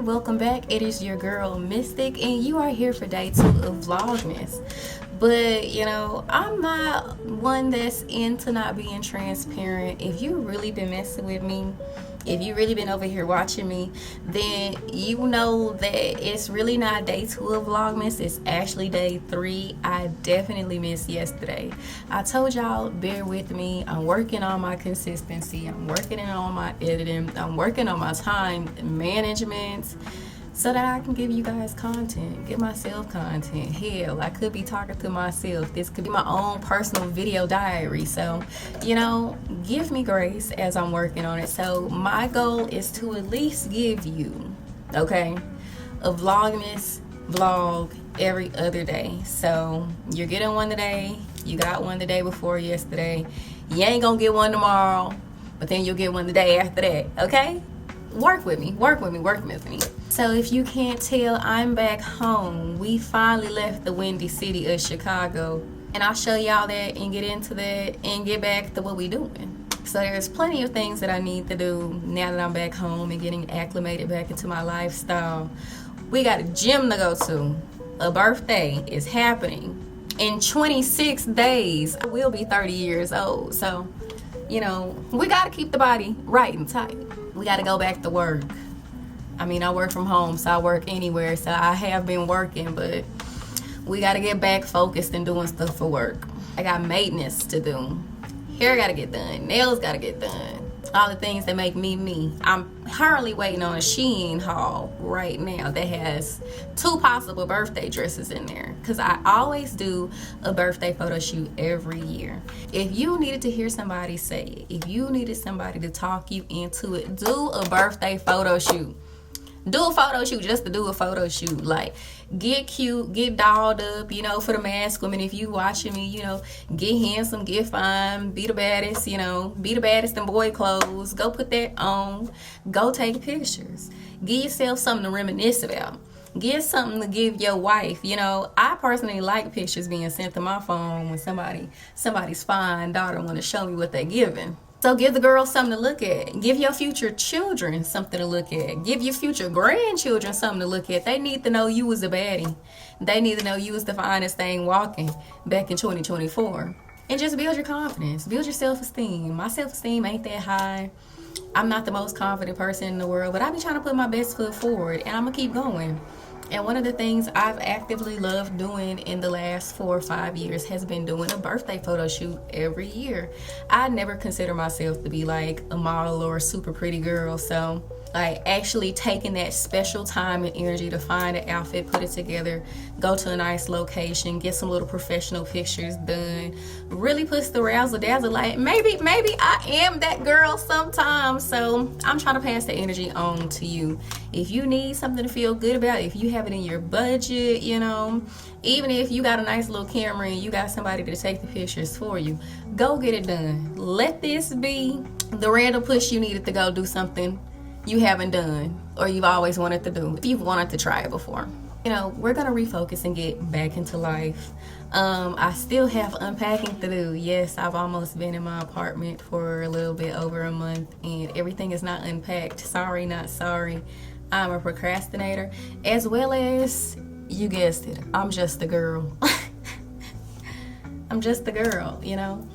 welcome back. It is your girl Mystic, and you are here for day 2 of Vlogmas. But you know, I'm not one that's into not being transparent. If you really been messing with me, if you really been over here watching me, then you know that it's really not day 2 of Vlogmas. It's actually day 3. I definitely missed yesterday. I told y'all, bear with me. I'm working on my consistency. I'm working on my editing. I'm working on my time management, so that I can give you guys content, give myself content. Hell, I could be talking to myself. This could be my own personal video diary. So, you know, give me grace as I'm working on it. So my goal is to at least give you, okay, a Vlogmas vlog every other day. So you're getting one today. You got one the day before yesterday. You ain't gonna get one tomorrow, but then you'll get one the day after that, okay? Work with me, work with me, work with me. So if you can't tell, I'm back home. We finally left the windy city of Chicago, and I'll show y'all that and get into that and get back to what we doing. So there's plenty of things that I need to do now that I'm back home and getting acclimated back into my lifestyle. We got a gym to go to. A birthday is happening in 26 days. I will be 30 years old, so you know, we gotta keep the body right and tight. We gotta go back to work. I mean, I work from home, so I work anywhere, so I have been working, but we gotta get back focused and doing stuff for work. I got maintenance to do. Hair gotta get done, nails gotta get done. All the things that make me me. I'm currently waiting on a Shein haul right now that has 2 possible birthday dresses in there, because I always do a birthday photo shoot every year. If you needed to hear somebody say it, if you needed somebody to talk you into it, do a birthday photo shoot. Do a photo shoot just to do a photo shoot. Like, get cute, get dolled up, you know, for the mask women. If you watching me, you know, get handsome, get fine, be the baddest, you know, be the baddest in boy clothes. Go put that on. Go take pictures. Give yourself something to reminisce about. Get something to give your wife. You know, I personally like pictures being sent to my phone when somebody's fine daughter want to show me what they're giving. So give the girls something to look at. Give your future children something to look at. Give your future grandchildren something to look at. They need to know you was a baddie. They need to know you was the finest thing walking back in 2024. And just build your confidence. Build your self-esteem. My self-esteem ain't that high. I'm not the most confident person in the world, but I be trying to put my best foot forward, and I'm going to keep going. And one of the things I've actively loved doing in the last 4 or 5 years has been doing a birthday photo shoot every year. I never consider myself to be like a model or a super pretty girl, so like actually taking that special time and energy to find an outfit, put it together, go to a nice location, get some little professional pictures done, really puts the razzle dazzle. Like maybe I am that girl sometimes, so I'm trying to pass the energy on to you. If you need something to feel good about, if you have it in your budget, you know, even if you got a nice little camera and you got somebody to take the pictures for you, go get it done. Let this be the random push you needed to go do something you haven't done or you've always wanted to do, if you've wanted to try it before. You know, we're gonna refocus and get back into life. I still have unpacking to do. Yes, I've almost been in my apartment for a little bit over a month and everything is not unpacked. Sorry, not sorry. I'm a procrastinator, as well as, you guessed it, I'm just a girl. I'm just a girl, you know.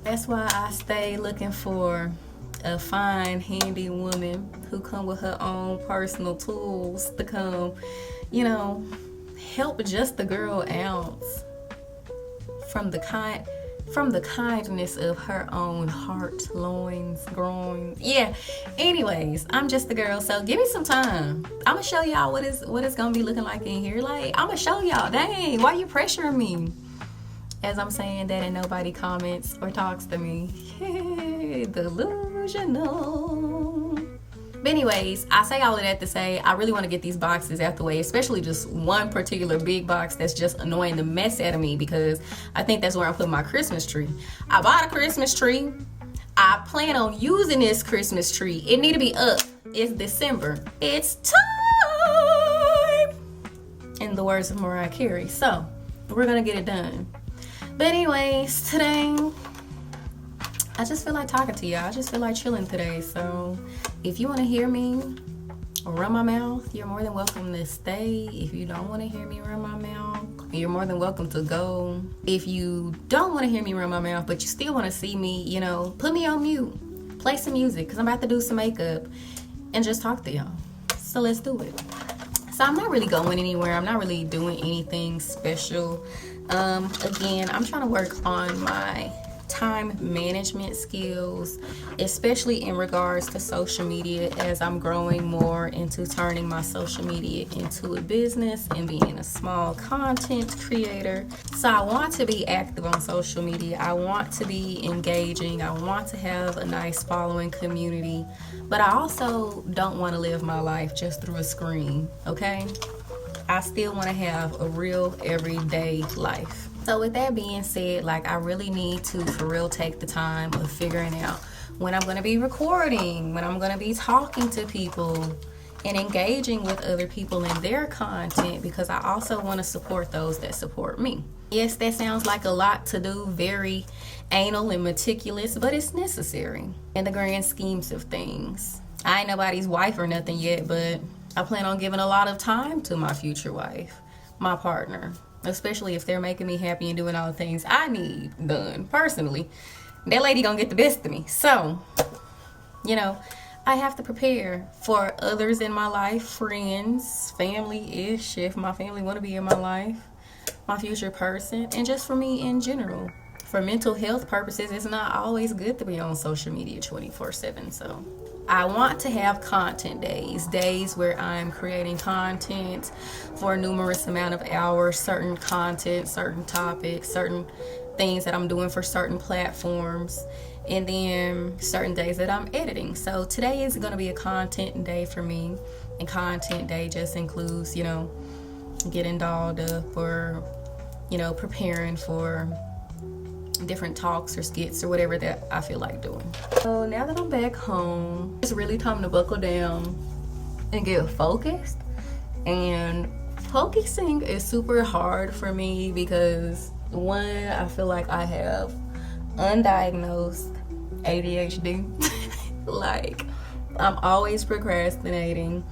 That's why I stay looking for a fine, handy woman who come with her own personal tools to come, you know, help just the girl out from the kindness of her own heart, loins, groins. Yeah, anyways, I'm just a girl, so give me some time. I'm gonna show y'all what it's gonna be looking like in here. Like, I'm gonna show y'all. Dang, why you pressuring me? As I'm saying that and nobody comments or talks to me. Hey, delusional. But anyways, I say all of that to say I really want to get these boxes out the way, especially just one particular big box that's just annoying the mess out of me, because I think that's where I put my Christmas tree. I bought a Christmas tree. I plan on using this Christmas tree. It need to be up. It's December. It's time, in the words of Mariah Carey. So we're gonna get it done. But anyways, today I just feel like talking to y'all. I just feel like chilling today. So if you want to hear me, run my mouth, you're more than welcome to stay. If you don't want to hear me run my mouth, you're more than welcome to go. If you don't want to hear me run my mouth, but you still want to see me, you know, put me on mute. Play some music, because I'm about to do some makeup and just talk to y'all. So let's do it. So I'm not really going anywhere. I'm not really doing anything special. Again, I'm trying to work on my time management skills, especially in regards to social media, as I'm growing more into turning my social media into a business and being a small content creator. So I want to be active on social media. I want to be engaging. I want to have a nice following community, but I also don't want to live my life just through a screen, okay? I still want to have a real everyday life. So with that being said, like, I really need to for real take the time of figuring out when I'm going to be recording, when I'm going to be talking to people and engaging with other people in their content, because I also want to support those that support me. Yes, that sounds like a lot to do, very anal and meticulous, but it's necessary in the grand schemes of things. I ain't nobody's wife or nothing yet, but I plan on giving a lot of time to my future wife, my partner, especially if they're making me happy and doing all the things I need done personally. That lady gonna get the best of me. So, you know, I have to prepare for others in my life, friends, family-ish, if my family want to be in my life, my future person, and just for me in general. For mental health purposes, it's not always good to be on social media 24/7. So I want to have content days where I'm creating content for a numerous amount of hours, certain content, certain topics, certain things that I'm doing for certain platforms, and then certain days that I'm editing. So today is going to be a content day for me, and content day just includes, you know, getting dolled up or, you know, preparing for different talks or skits or whatever that I feel like doing. So now that I'm back home, it's really time to buckle down and get focused. And focusing is super hard for me because, one, I feel like I have undiagnosed ADHD. Like, I'm always procrastinating.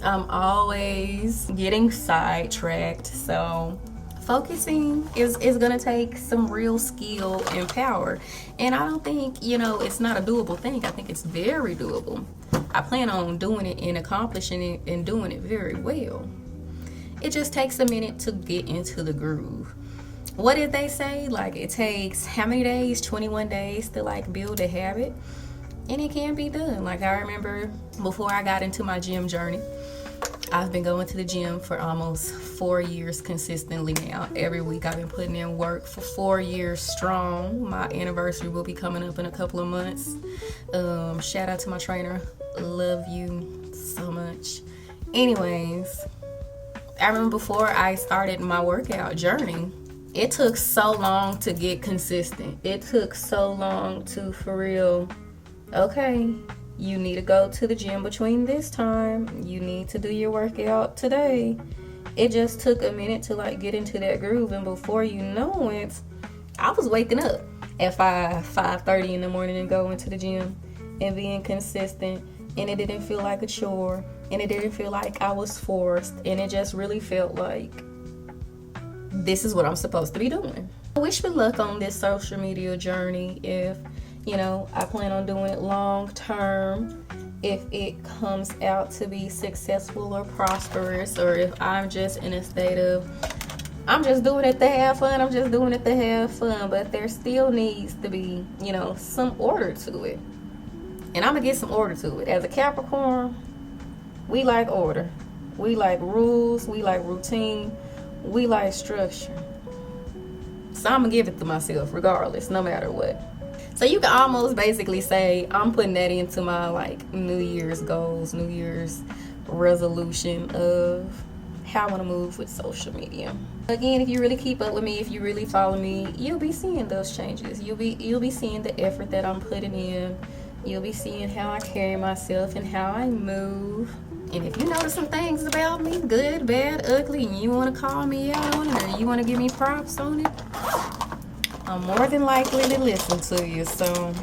I'm always getting sidetracked. So focusing is gonna take some real skill and power, and I don't think, you know, it's not a doable thing. I think it's very doable. I plan on doing it and accomplishing it and doing it very well. It just takes a minute to get into the groove. What did they say? Like, it takes how many days? 21 days to like build a habit, and it can be done. Like, I remember before I got into my gym journey, I've been going to the gym for almost 4 years consistently now. Every week I've been putting in work for 4 years strong. My anniversary will be coming up in a couple of months. Shout out to my trainer. Love you so much. Anyways, I remember before I started my workout journey, it took so long to get consistent. It took so long to, for real, okay, you need to go to the gym between this time. You need to do your workout today. It just took a minute to like get into that groove, and before you know it, I was waking up at 5:30 in the morning and going to the gym and being consistent, and it didn't feel like a chore, and it didn't feel like I was forced, and it just really felt like this is what I'm supposed to be doing. I wish me luck on this social media journey. If, you know, I plan on doing it long term, if it comes out to be successful or prosperous, or if I'm just in a state of, I'm just doing it to have fun, I'm just doing it to have fun, but there still needs to be, you know, some order to it. And I'm gonna get some order to it. As a Capricorn, we like order. We like rules, we like routine, we like structure. So I'm gonna give it to myself regardless, no matter what. So you can almost basically say I'm putting that into my like New Year's goals, New Year's resolution of how I want to move with social media. Again, if you really keep up with me, if you really follow me, you'll be seeing those changes. You'll be seeing the effort that I'm putting in. You'll be seeing how I carry myself and how I move. And if you notice some things about me, good, bad, ugly, and you want to call me out on it, or you want to give me props on it, I'm more than likely to listen to you. So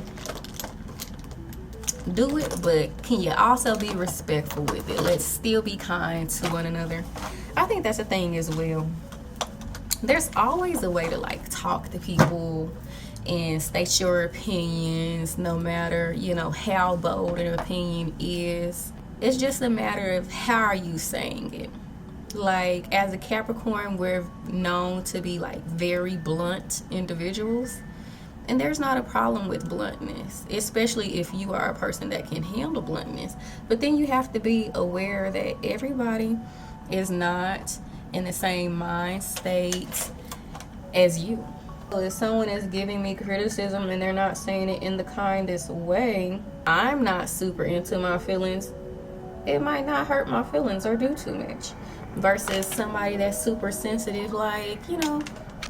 do it, but can you also be respectful with it? Let's still be kind to one another. I think that's a thing as well. There's always a way to like talk to people and state your opinions, no matter, you know, how bold an opinion is. It's just a matter of how are you saying it. Like, as a Capricorn, we're known to be like very blunt individuals, and there's not a problem with bluntness, especially if you are a person that can handle bluntness. But then you have to be aware that everybody is not in the same mind state as you. If someone is giving me criticism and they're not saying it in the kindest way, I'm not super into my feelings, it might not hurt my feelings or do too much. Versus somebody that's super sensitive, like, you know,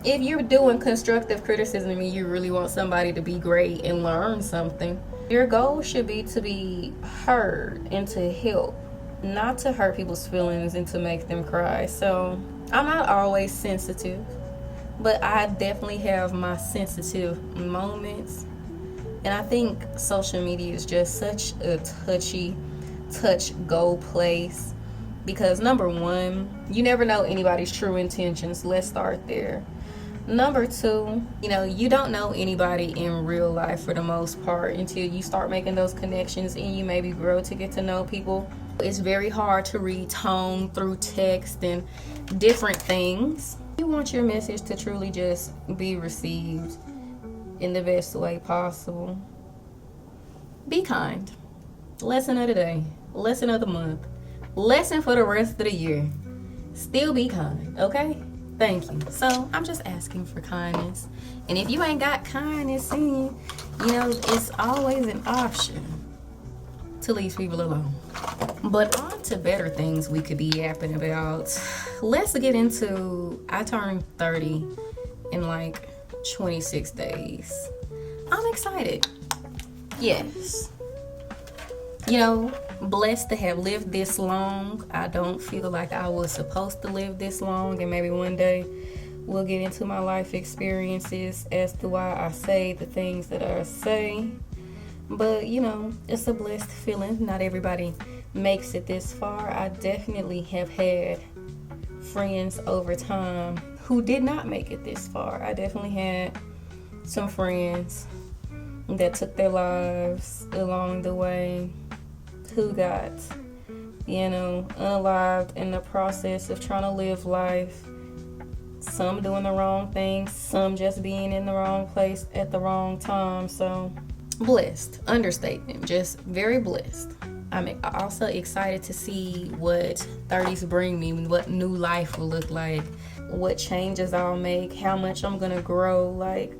if you're doing constructive criticism and you really want somebody to be great and learn something, your goal should be to be heard and to help, not to hurt people's feelings and to make them cry. So I'm not always sensitive, but I definitely have my sensitive moments. And I think social media is just such a touch go place, because number one, you never know anybody's true intentions. Let's start there. Number two, you know, you don't know anybody in real life for the most part until you start making those connections and you maybe grow to get to know people. It's very hard to read tone through text and different things. You want your message to truly just be received in the best way possible. Be kind. Lesson of the day, lesson of the month, lesson for the rest of the year. Still be kind, okay? Thank you. So I'm just asking for kindness. And if you ain't got kindness in you, you know, it's always an option to leave people alone. But on to better things we could be yapping about. Let's get into, I turned 30 in like 26 days. I'm excited. Yes. You know, blessed to have lived this long. I don't feel like I was supposed to live this long, and maybe one day we'll get into my life experiences as to why I say the things that I say. But, you know, it's a blessed feeling. Not everybody makes it this far. I definitely have had friends over time who did not make it this far. I definitely had some friends that took their lives along the way, who got, you know, unalived in the process of trying to live life. Some doing the wrong things, some just being in the wrong place at the wrong time. So blessed, understatement, just very blessed. I'm also excited to see what 30s bring me, what new life will look like, what changes I'll make, how much I'm gonna grow, like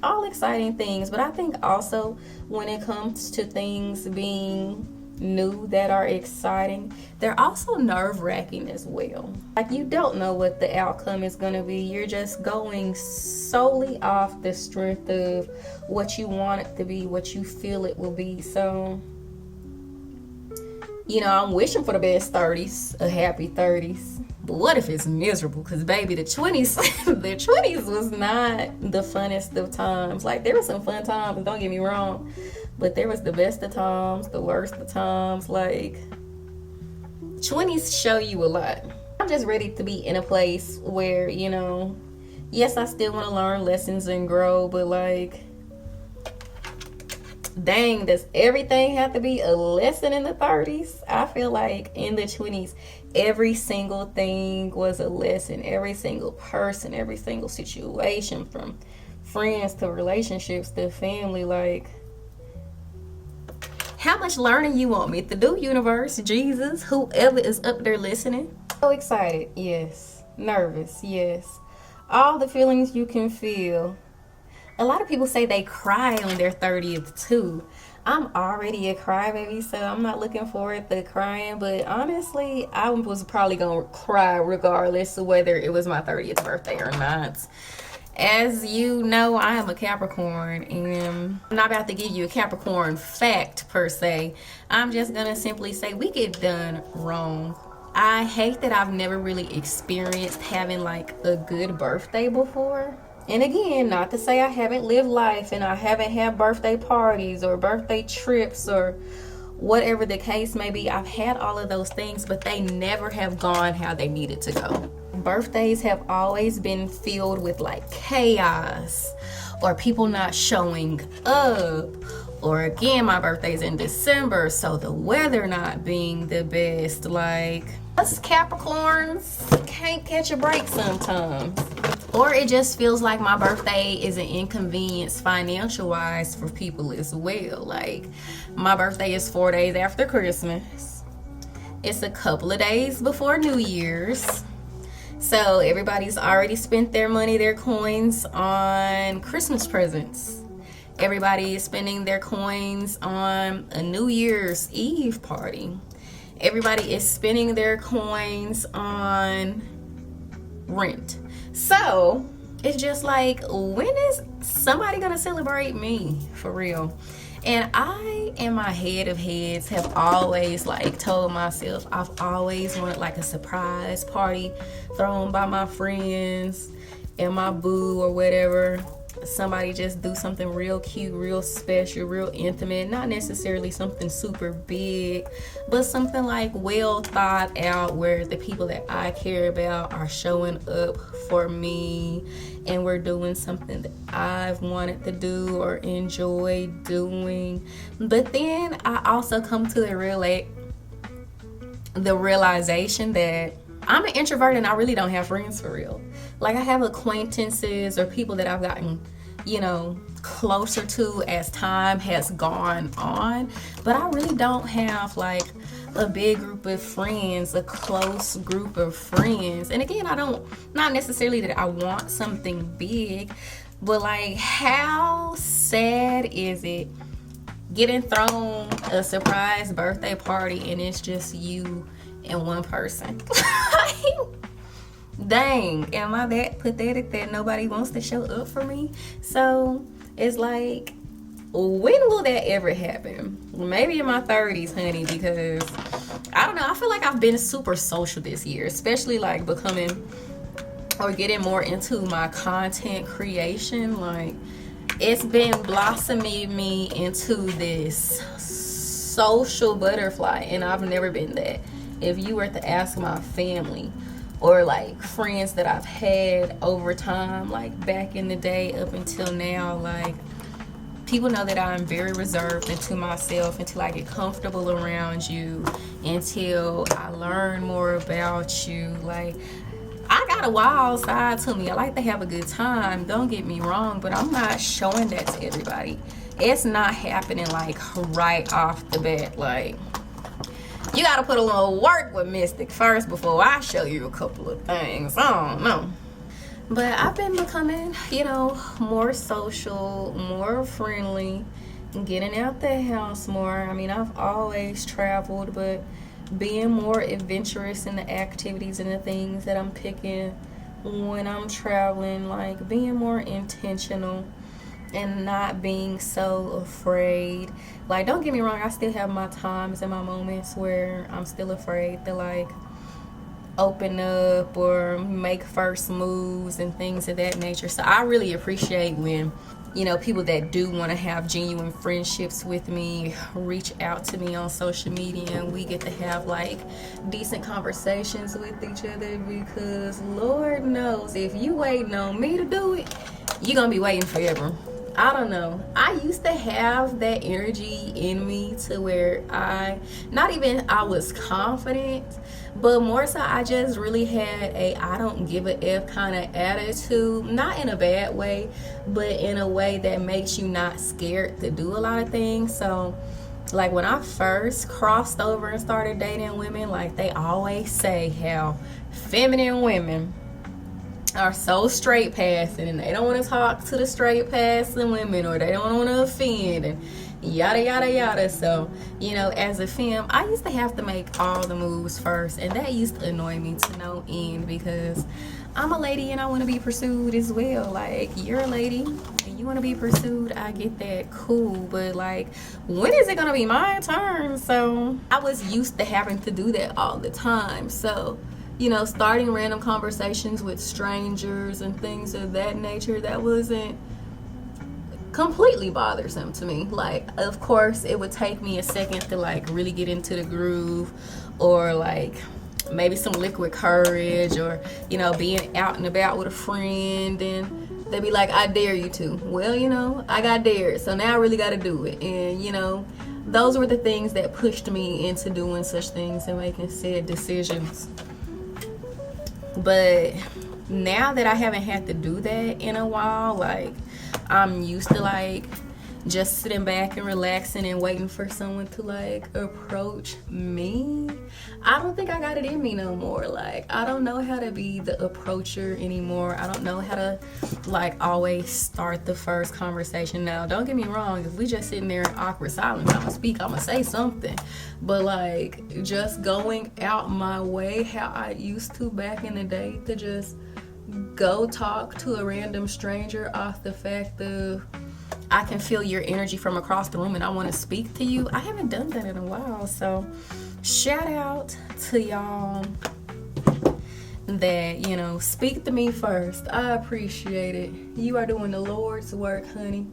all exciting things. But I think also when it comes to things being new that are exciting, they're also nerve-wracking as well. Like, you don't know what the outcome is going to be. You're just going solely off the strength of what you want it to be, what you feel it will be. So, you know, I'm wishing for the best 30s, a happy 30s. But what if it's miserable? Because baby, the 20s the 20s was not the funnest of times. Like, there were some fun times, don't get me wrong, but there was the best of times, the worst of times. Like, 20s show you a lot. I'm just ready to be in a place where, you know, yes, I still want to learn lessons and grow, but like, dang, does everything have to be a lesson in the 30s? I feel like in the 20s, every single thing was a lesson. Every single person, every single situation, from friends to relationships to family. Like, how much learning you want me to do, universe, Jesus, whoever is up there listening? So excited, yes. Nervous, yes. All the feelings you can feel. A lot of people say they cry on their 30th too. I'm already a crybaby, so I'm not looking forward to crying. But honestly, I was probably going to cry regardless of whether it was my 30th birthday or not. As you know, I am a Capricorn, and I'm not about to give you a Capricorn fact per se. I'm just going to simply say we get done wrong. I hate that I've never really experienced having like a good birthday before. And again, not to say I haven't lived life and I haven't had birthday parties or birthday trips or whatever the case may be. I've had all of those things, but they never have gone how they needed to go. Birthdays have always been filled with like chaos or people not showing up. Or again, my birthday's in December, so the weather not being the best. Like, us Capricorns can't catch a break sometimes. Or it just feels like my birthday is an inconvenience financial wise for people as well. Like, my birthday is 4 days after Christmas. It's a couple of days before New Year's. So everybody's already spent their money, their coins on Christmas presents. Everybody is spending their coins on a New Year's Eve party. Everybody is spending their coins on rent. So it's just like, when is somebody gonna celebrate me for real? And I, in my head of heads, have always like told myself I've always wanted like a surprise party thrown by my friends and my boo or whatever. Somebody just do something real cute, real special, real intimate, not necessarily something super big, but something like well thought out where the people that I care about are showing up for me and we're doing something that I've wanted to do or enjoy doing. But then I also come to the realization that I'm an introvert and I really don't have friends for real. Like, I have acquaintances or people that I've gotten, you know, closer to as time has gone on, but I really don't have like a big group of friends, a close group of friends. And again, not necessarily that I want something big, but like, how sad is it getting thrown a surprise birthday party and it's just you and one person? Dang, am I that pathetic that nobody wants to show up for me? So it's like, when will that ever happen? Maybe in my 30s, honey, because I don't know, I feel like I've been super social this year, especially like becoming or getting more into my content creation. Like, it's been blossoming me into this social butterfly, and I've never been that. If you were to ask my family or like friends that I've had over time, like back in the day up until now, like, people know that I'm very reserved into myself until I get comfortable around you, until I learn more about you. Like, I got a wild side to me. I like to have a good time, don't get me wrong, but I'm not showing that to everybody. It's not happening like right off the bat. Like, you gotta put a little work with Mystic first before I show you a couple of things. I don't know. But I've been becoming, you know, more social, more friendly, getting out the house more. I mean, I've always traveled, but being more adventurous in the activities and the things that I'm picking when I'm traveling, like being more intentional and not being so afraid. Like, don't get me wrong, I still have my times and my moments where I'm still afraid to like open up or make first moves and things of that nature. So I really appreciate when, you know, people that do want to have genuine friendships with me reach out to me on social media and we get to have like decent conversations with each other, because Lord knows if you waiting on me to do it, you're gonna be waiting forever. I don't know. I used to have that energy in me to where I was confident, but more so I just really had a I don't give a F kind of attitude. Not in a bad way, but in a way that makes you not scared to do a lot of things. So like, when I first crossed over and started dating women, like, they always say how feminine women are so straight passing and they don't want to talk to the straight passing women, or they don't want to offend and yada yada yada. So, you know, as a femme, I used to have to make all the moves first, and that used to annoy me to no end, because I'm a lady and I want to be pursued as well. Like, you're a lady and you want to be pursued, I get that, cool, but like, when is it gonna be my turn? So I was used to having to do that all the time. So starting random conversations with strangers and things of that nature, that wasn't completely bothersome to me. Like, of course, it would take me a second to like really get into the groove, or like maybe some liquid courage, or being out and about with a friend and they'd be like, I dare you to. Well, I got dared, so now I really got to do it. And those were the things that pushed me into doing such things and making said decisions. But now that I haven't had to do that in a while, like, I'm used to like just sitting back and relaxing and waiting for someone to like approach me. I don't think I got it in me no more. Like, I don't know how to be the approacher anymore. I don't know how to like always start the first conversation. Now, don't get me wrong, if we just sitting there in awkward silence, I'm gonna speak, I'm gonna say something. But like, just going out my way how I used to back in the day to just go talk to a random stranger off the fact of I can feel your energy from across the room and I want to speak to you, I haven't done that in a while. So shout out to y'all that speak to me first. I appreciate it. You are doing the Lord's work, honey.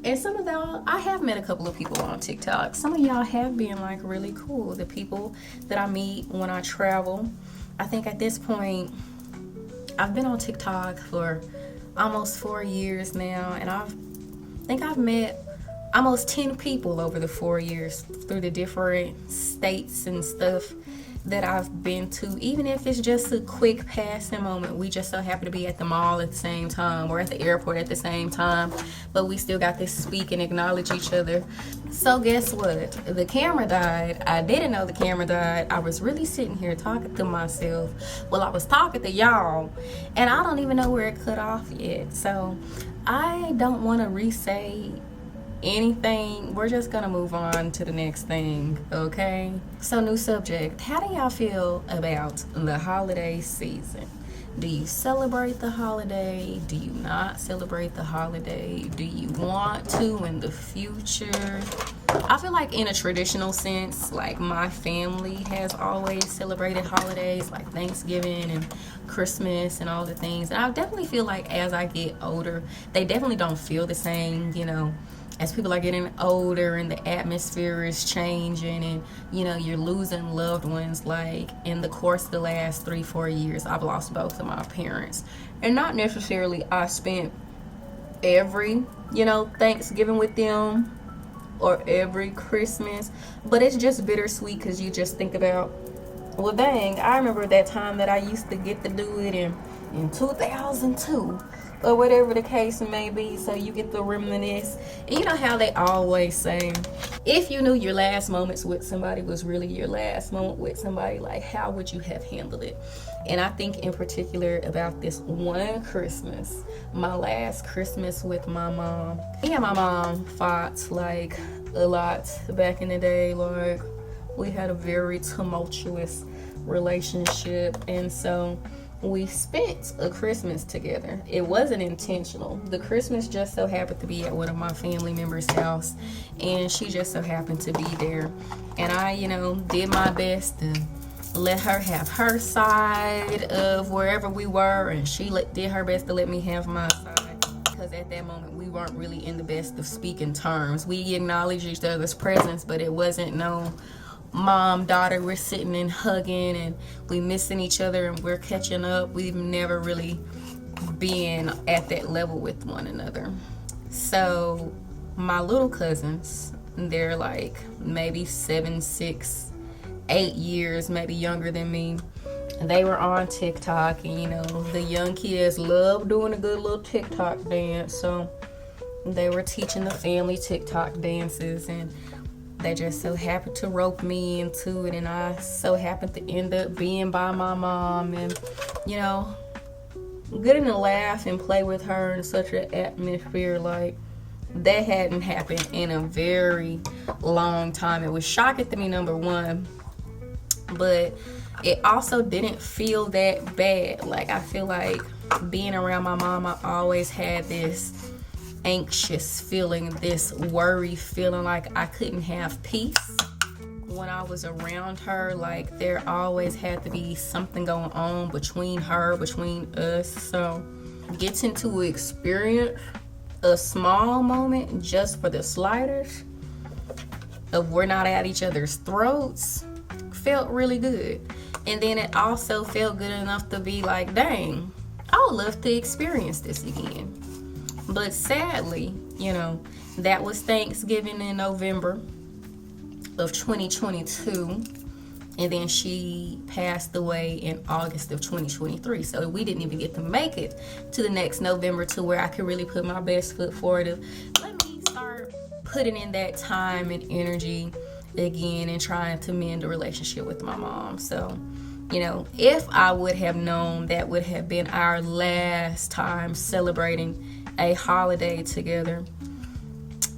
And some of y'all, I have met a couple of people on TikTok. Some of y'all have been like really cool. The people that I meet when I travel. I think at this point I've been on TikTok for almost 4 years now, and I think I've met almost 10 people over the 4 years through the different states and stuff that I've been to. Even if it's just a quick passing moment, we just so happen to be at the mall at the same time or at the airport at the same time, but we still got to speak and acknowledge each other. So guess what? The camera died. I didn't know the camera died. I was really sitting here talking to myself. Well, I was talking to y'all, and I don't even know where it cut off yet. So I don't want to re-say anything. We're just gonna move on to the next thing, okay? So, new subject. How do y'all feel about the holiday season? Do you celebrate the holiday? Do you not celebrate the holiday? Do you want to in the future? I feel like in a traditional sense, like my family has always celebrated holidays like Thanksgiving and Christmas and all the things. And I definitely feel like as I get older, they definitely don't feel the same, as people are getting older and the atmosphere is changing and you're losing loved ones. Like in the course of the last 3-4 years, I've lost both of my parents, and not necessarily I spent every Thanksgiving with them or every Christmas, but it's just bittersweet because you just think about, well, dang, I remember that time that I used to get to do it in 2002 or whatever the case may be. So you get to reminisce. And you know how they always say, if you knew your last moments with somebody was really your last moment with somebody, like how would you have handled it? And I think in particular about this one Christmas, my last Christmas with my mom. Me and my mom fought like a lot back in the day. Like, we had a very tumultuous relationship, and so we spent a Christmas together. It wasn't intentional. The Christmas just so happened to be at one of my family members' house, and she just so happened to be there. And I, did my best to let her have her side of wherever we were, and she did her best to let me have my side. Because at that moment, we weren't really in the best of speaking terms. We acknowledged each other's presence, but it wasn't no mom, daughter, we're sitting and hugging and we missing each other and we're catching up. We've never really been at that level with one another. So my little cousins, they're like maybe 7, 6, 8 years, maybe younger than me. They were on TikTok, and the young kids love doing a good little TikTok dance. So they were teaching the family TikTok dances, and they just so happened to rope me into it, and I so happened to end up being by my mom and, getting to laugh and play with her in such an atmosphere like that hadn't happened in a very long time. It was shocking to me, number one, but it also didn't feel that bad. Like, I feel like being around my mom, I always had this anxious feeling, this worry feeling, like I couldn't have peace when I was around her, like there always had to be something going on between us. So getting to experience a small moment just for the slightest of we're not at each other's throats felt really good. And then it also felt good enough to be like, dang, I would love to experience this again. But sadly, you know, that was Thanksgiving in November of 2022, and then she passed away in August of 2023. So we didn't even get to make it to the next November to where I could really put my best foot forward of let me start putting in that time and energy again and trying to mend a relationship with my mom. So, you know, if I would have known that would have been our last time celebrating a holiday together,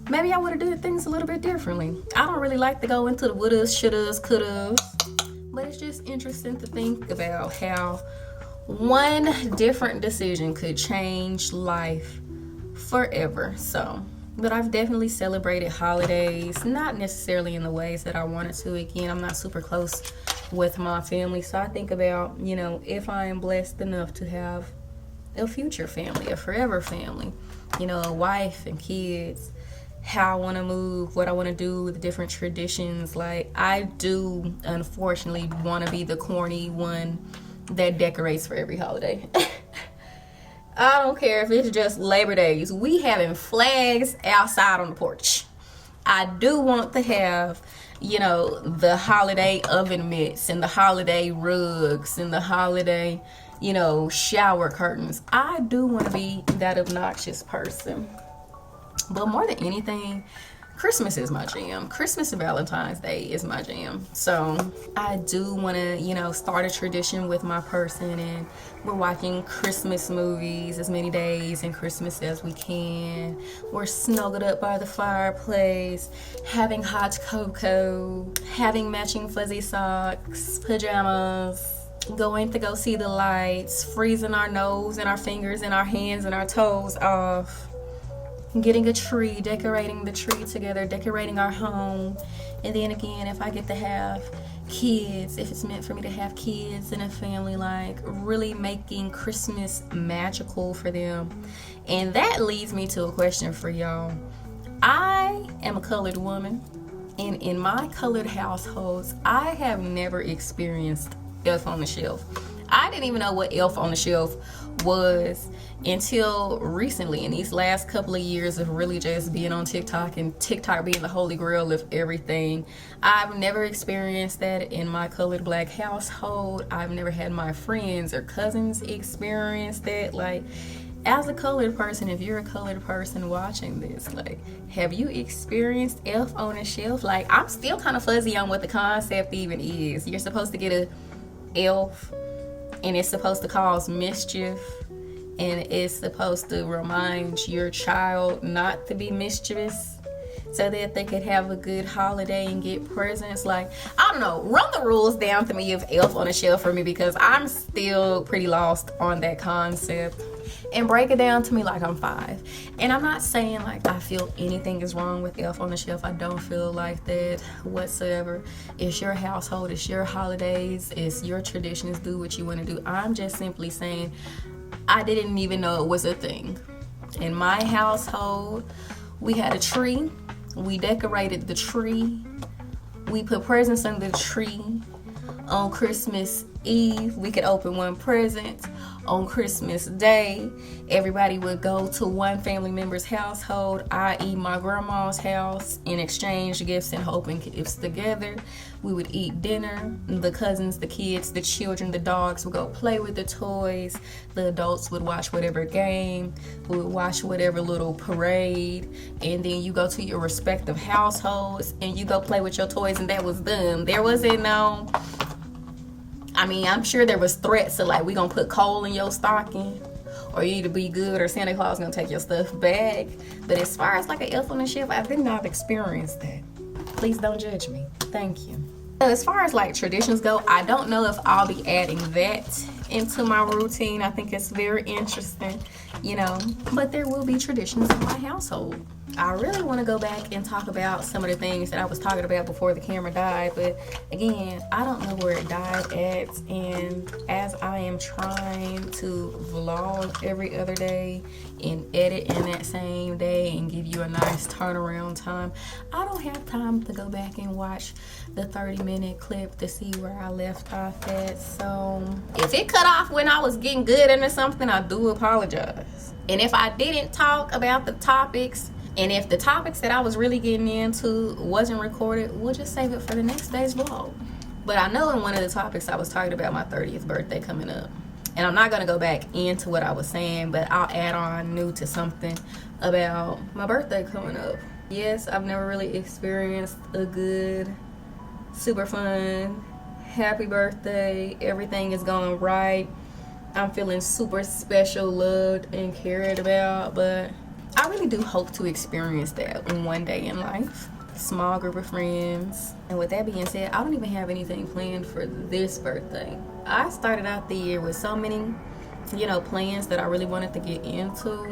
maybe I would have did things a little bit differently. I don't really like to go into the wouldas, shouldas, couldas, but it's just interesting to think about how one different decision could change life forever. So, but I've definitely celebrated holidays, not necessarily in the ways that I wanted to. Again, I'm not super close with my family, so I think about, you know, if I am blessed enough to have a future family, a forever family, you know, a wife and kids, how I want to move, what I want to do with different traditions. Like, I do unfortunately want to be the corny one that decorates for every holiday. I don't care if it's just Labor Days. We having flags outside on the porch. I do want to have, you know, the holiday oven mitts and the holiday rugs and the holiday, you know, shower curtains. I do want to be that obnoxious person. But more than anything, Christmas is my jam. Christmas and Valentine's Day is my jam. So I do want to, you know, start a tradition with my person, and we're watching Christmas movies as many days in Christmas as we can. We're snuggled up by the fireplace, having hot cocoa, having matching fuzzy socks, pajamas, going to go see the lights, freezing our nose and our fingers and our hands and our toes off, getting a tree, decorating the tree together, decorating our home. And then again, if I get to have kids, if it's meant for me to have kids and a family, like really making Christmas magical for them. And that leads me to a question for y'all. I am a colored woman, and in my colored households, I have never experienced Elf on the Shelf. I didn't even know what Elf on the Shelf was until recently, in these last couple of years of really just being on TikTok and TikTok being the holy grail of everything. I've never experienced that in my colored black household. I've never had my friends or cousins experience that. Like, as a colored person, if you're a colored person watching this, like, have you experienced Elf on a Shelf? Like, I'm still kind of fuzzy on what the concept even is. You're supposed to get a elf, and it's supposed to cause mischief, and it's supposed to remind your child not to be mischievous so that they could have a good holiday and get presents. Like, I don't know, run the rules down to me of Elf on a Shelf for me, because I'm still pretty lost on that concept. And break it down to me like I'm 5. And I'm not saying like I feel anything is wrong with Elf on the Shelf. I don't feel like that whatsoever. It's your household, it's your holidays, it's your traditions. Do what you want to do. I'm just simply saying I didn't even know it was a thing. In my household, we had a tree. We decorated the tree. We put presents under the tree. On Christmas Eve, we could open one present. On Christmas Day, everybody would go to one family member's household, i.e. my grandma's house, and exchange gifts and open gifts together. We would eat dinner. The cousins, the kids, the children, the dogs would go play with the toys. The adults would watch whatever game. We would watch whatever little parade. And then you go to your respective households and you go play with your toys, and that was done. There wasn't no... I mean, I'm sure there was threats of like, we gonna put coal in your stocking, or you need to be good, or Santa Claus gonna take your stuff back. But as far as like an Elf on the Shelf, I did not experience that. Please don't judge me. Thank you. As far as like traditions go, I don't know if I'll be adding that into my routine. I think it's very interesting, you know, but there will be traditions in my household. I really want to go back and talk about some of the things that I was talking about before the camera died, but again, I don't know where it died at. And as I am trying to vlog every other day and edit in that same day and give you a nice turnaround time, I don't have time to go back and watch the 30-minute clip to see where I left off at. So if it cut off when I was getting good into something, I do apologize. And if I didn't talk about the topics, and if the topics that I was really getting into wasn't recorded, we'll just save it for the next day's vlog. But I know in one of the topics I was talking about my 30th birthday coming up. And I'm not going to go back into what I was saying, but I'll add on new to something about my birthday coming up. Yes, I've never really experienced a good, super fun, happy birthday. Everything is going right. I'm feeling super special, loved, and cared about, but I really do hope to experience that one day in life. Small group of friends. And with that being said, I don't even have anything planned for this birthday. I started out the year with so many, plans that I really wanted to get into.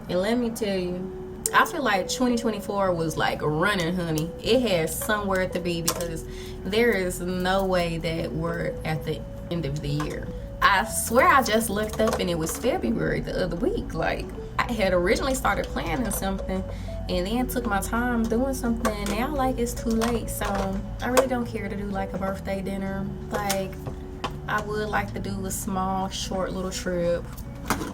And let me tell you, I feel like 2024 was like running, honey. It has somewhere to be because there is no way that we're at the end of the year. I swear I just looked up and it was February the other week. Like, I had originally started planning something and then took my time doing something, and now like it's too late. So I really don't care to do like a birthday dinner. Like, I would like to do a small, short little trip,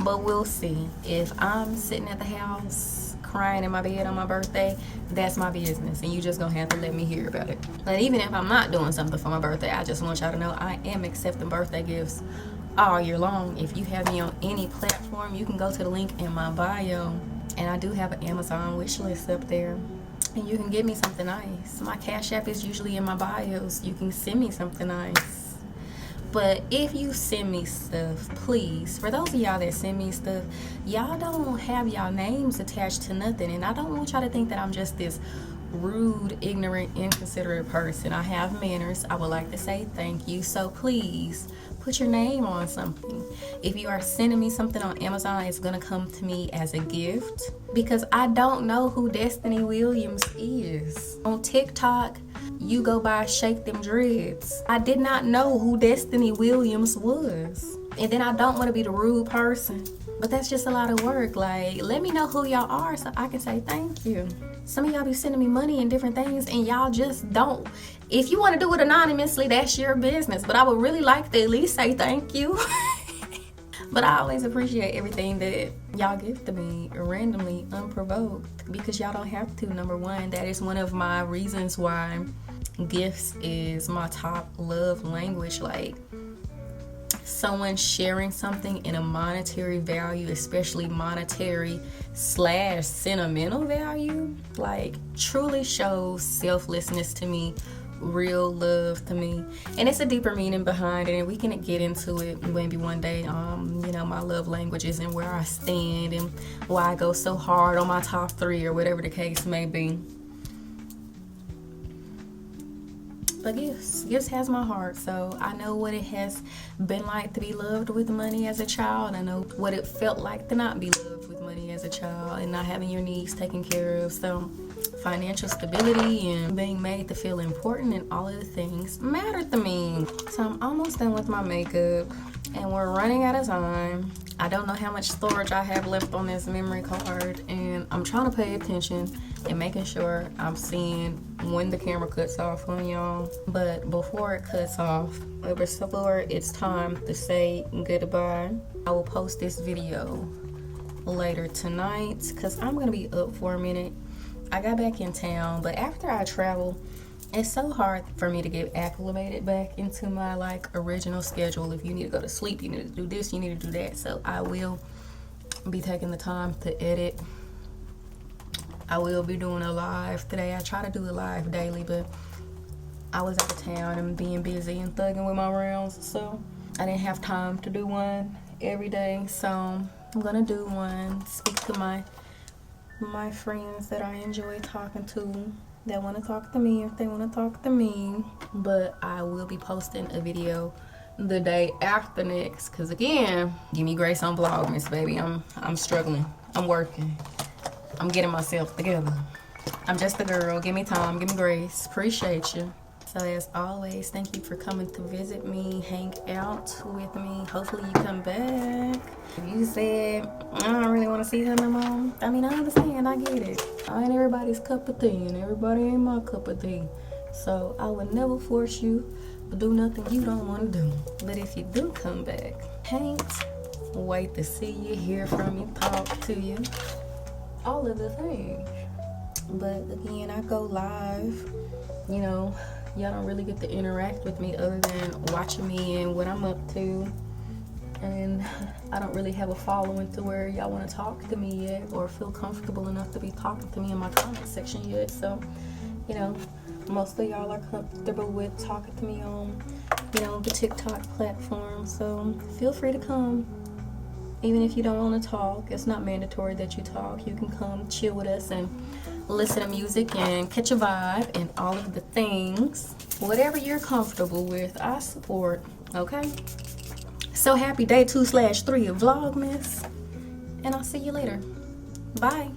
but we'll see. If I'm sitting at the house crying in my bed on my birthday, that's my business, and you just gonna have to let me hear about it. But even if I'm not doing something for my birthday, I just want y'all to know I am accepting birthday gifts all year long. If you have me on any platform, you can go to the link in my bio, and I do have an Amazon wish list up there, and you can get me something nice. My Cash App is usually in my bios. You can send me something nice. But if you send me stuff, please, for those of y'all that send me stuff, y'all don't have y'all names attached to nothing, and I don't want y'all to think that I'm just this rude, ignorant, inconsiderate person. I have manners. I would like to say thank you. So please put your name on something. If you are sending me something on Amazon, it's gonna come to me as a gift, because I don't know who Destiny Williams is. On TikTok, you go by Shake Them Dreads. I did not know who Destiny Williams was. And then I don't want to be the rude person, but that's just a lot of work. Like, let me know who y'all are so I can say thank you. Some of y'all be sending me money and different things, and y'all just don't. If you want to do it anonymously, that's your business, but I would really like to at least say thank you. But I always appreciate everything that y'all give to me randomly, unprovoked, because y'all don't have to. Number one, that is one of my reasons why gifts is my top love language. Like, someone sharing something in a monetary value, especially monetary / sentimental value, like, truly shows selflessness to me, real love to me. And it's a deeper meaning behind it, and we can get into it maybe one day. My love languages and where I stand and why I go so hard on my top 3 or whatever the case may be. But gifts has my heart, so I know what it has been like to be loved with money as a child. I know what it felt like to not be loved with money as a child and not having your needs taken care of. So financial stability and being made to feel important and all of the things matter to me. So I'm almost done with my makeup and we're running out of time. I don't know how much storage I have left on this memory card, and I'm trying to pay attention and making sure I'm seeing when the camera cuts off on y'all. But before it cuts off, before it's time to say goodbye, I will post this video later tonight because I'm gonna be up for a minute. I got back in town, but after I travel, it's so hard for me to get acclimated back into my original schedule. If you need to go to sleep, you need to do this, you need to do that. So I will be taking the time to edit. I will be doing a live today. I try to do a live daily, but I was out of town and being busy and thugging with my rounds, so I didn't have time to do one every day. So I'm gonna do one, speak to my friends that I enjoy talking to, that want to talk to me if they want to talk to me. But I will be posting a video the day after next, because again, give me grace on Vlogmas, baby. I'm struggling. I'm working. I'm getting myself together. I'm just a girl. Give me time. Give me grace. Appreciate you. So as always, thank you for coming to visit me, hang out with me. Hopefully you come back. If you said, I don't really want to see her no more, I mean, I understand. I get it. I ain't everybody's cup of tea, and everybody ain't my cup of tea. So I would never force you to do nothing you don't want to do. But if you do come back, can't wait to see you, hear from you, talk to you. All of the things. But again, I go live, you know, y'all don't really get to interact with me other than watching me and what I'm up to. And I don't really have a following to where y'all want to talk to me yet or feel comfortable enough to be talking to me in my comment section yet. So, you know, most of y'all are comfortable with talking to me on, you know, the TikTok platform. So feel free to come. Even if you don't want to talk, it's not mandatory that you talk. You can come chill with us and listen to music and catch a vibe and all of the things. Whatever you're comfortable with, I support, okay? So happy day 2/3 of Vlogmas. And I'll see you later. Bye.